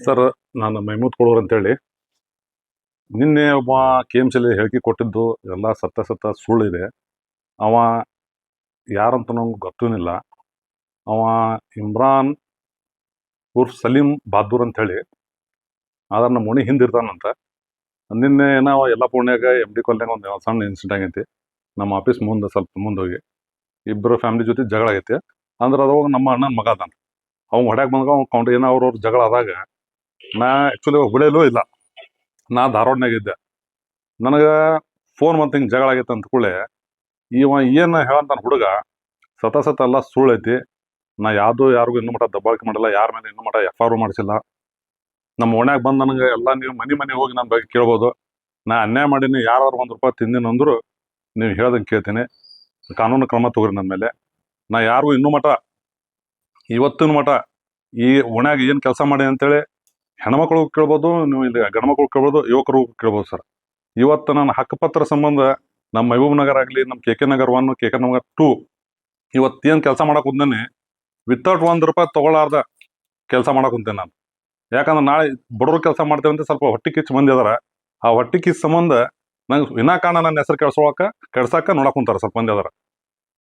Sir, ನಾನು ಮಹಮೂದ್ ಕೊಡೂರ್ ಅಂತೇಳಿ. ನಿನ್ನೆ ಒಬ್ಬ ಕೆ ಎಮ್ ಸಿಲಿ ಹೇಳಿಕೆ ಕೊಟ್ಟಿದ್ದು ಎಲ್ಲ ಸತ್ತ ಸುಳ್ಳಿದೆ. ಅವ ಯಾರಂತ ನಮ್ಗೆ ಗೊತ್ತೂನಿಲ್ಲ. ಅವ ಇಮ್ರಾನ್ ಉರ್ಫ್ ಸಲೀಂ ಬಹಾದ್ದೂರ್ ಅಂತ ಹೇಳಿ, ಆದ್ರೆ ನಮ್ಮ ಮನೆ ಹಿಂದಿರ್ತಾನಂತ. ನಿನ್ನೆ ನಾವು ಎಲ್ಲ ಪುಣ್ಯಾಗ MD ಕಾಲೋನಿಯಾಗ ಒಂದು ಸಣ್ಣ ಇನ್ಸಿಡೆಂಟ್ ಆಗೈತಿ. ನಮ್ಮ ಆಫೀಸ್ ಮುಂದೆ ಸ್ವಲ್ಪ ಮುಂದೋಗಿ ಇಬ್ಬರು ಫ್ಯಾಮಿಲಿ ಜೊತೆ ಜಗಳ ಆಗೈತಿ. ಅಂದ್ರೆ ಅದ್ರೊಳಗೆ ನಮ್ಮ ಅಣ್ಣನ ಮಗ ಅದಾನ. ಅವ್ನು ಹೊಡ್ಯಾಗ ಬಂದಾಗ ಅವ್ನು ಕೌಂಟ್ ಏನೋ ಅವ್ರವ್ರ ಜಗಳ ಆದಾಗ ನಾ ಆ್ಯಕ್ಚುಲಿ ಹುಬ್ಳಿಯಲ್ಲೂ ಇಲ್ಲ, ನಾ ಧಾರವಾಡನಾಗಿದ್ದೆ. ನನಗೆ ಫೋನ್ ಬಂತು ಹಿಂಗೆ ಜಗಳ ಆಗೈತೆ ಅಂತ ಕೂಡಲೇ ಇವ ಏನು ಹೇಳಂತಾನ ಹುಡುಗ ಸತ ಎಲ್ಲ ಸುಳ್ಳೈತಿ. ನಾ ಯಾರಿಗೂ ಇನ್ನೂ ಮಟ್ಟ ದಬ್ಬಾಳಿಕೆ ಮಾಡಿಲ್ಲ, ಯಾರ ಮೇಲೆ ಇನ್ನೂ ಮಟ್ಟ FIR ಮಾಡಿಸಿಲ್ಲ. ನಮ್ಮ ಓಣ್ಯಾಗ ಬಂದು ನನಗೆ ಎಲ್ಲ ನೀವು ಮನೆ ಹೋಗಿ ನನ್ನ ಬಗ್ಗೆ ಕೇಳ್ಬೋದು. ನಾ ಅನ್ಯಾಯ ಮಾಡೀನಿ, ಯಾರಾದ್ರು ₹1 ತಿಂದಿನಿ ಅಂದ್ರು ನೀವು ಹೇಳ್ದಂಗೆ ಕೇಳ್ತೀನಿ, ಕಾನೂನು ಕ್ರಮ ತಗೋರಿ ನನ್ನ ಮೇಲೆ. ನಾ ಯಾರಿಗೂ ಇನ್ನೂ ಮಟ್ಟ ಇವತ್ತಿನ ಮಟ್ಟ ಈ ಓಣ್ಯಾಗ ಏನು ಕೆಲಸ ಮಾಡಿ ಅಂತೇಳಿ ಹೆಣ್ಮಕ್ಳು ಕೇಳ್ಬೋದು, ನೀವು ಇಲ್ಲಿ ಗಂಡ್ಮಕ್ಳು ಕೇಳ್ಬೋದು, ಯುವಕರು ಕೇಳ್ಬೋದು ಸರ್. ಇವತ್ತು ನನ್ನ ಹಕ್ಕುಪತ್ರ ಸಂಬಂಧ ನಮ್ಮ ಮಹಬೂಬ್ ನಗರ್ ಆಗಲಿ, ನಮ್ಮ KK ನಗರ್ 1, KK ನಗರ್ 2 ಇವತ್ತೇನು ಕೆಲಸ ಮಾಡಕ್ಕೆ ಕುಂತೇನೆ ವಿತೌಟ್ ₹1 ತಗೊಳ್ಳಾರ್ದ ಕೆಲಸ ಮಾಡಕ್ಕೆ ಕುಂತೇನೆ ನಾನು. ಯಾಕಂದ್ರೆ ನಾಳೆ ಬಡವ್ರು ಕೆಲಸ ಮಾಡ್ತೇವೆ ಅಂತ ಸ್ವಲ್ಪ ಹೊಟ್ಟೆ ಕಿಚ್ಚು ಮಂದಿ ಅದಾರ. ಆ ಹೊಟ್ಟೆ ಕಿಚ್ಚು ಸಂಬಂಧ ನಂಗೆ ವಿನಾಕಾರಣ ನನ್ನ ಹೆಸರು ಕೆಡ್ಸಾಕ ನೋಡಕ್ ಕುಂತಾರ ಸ್ವಲ್ಪ ಮಂದಿ ಅದಾರ.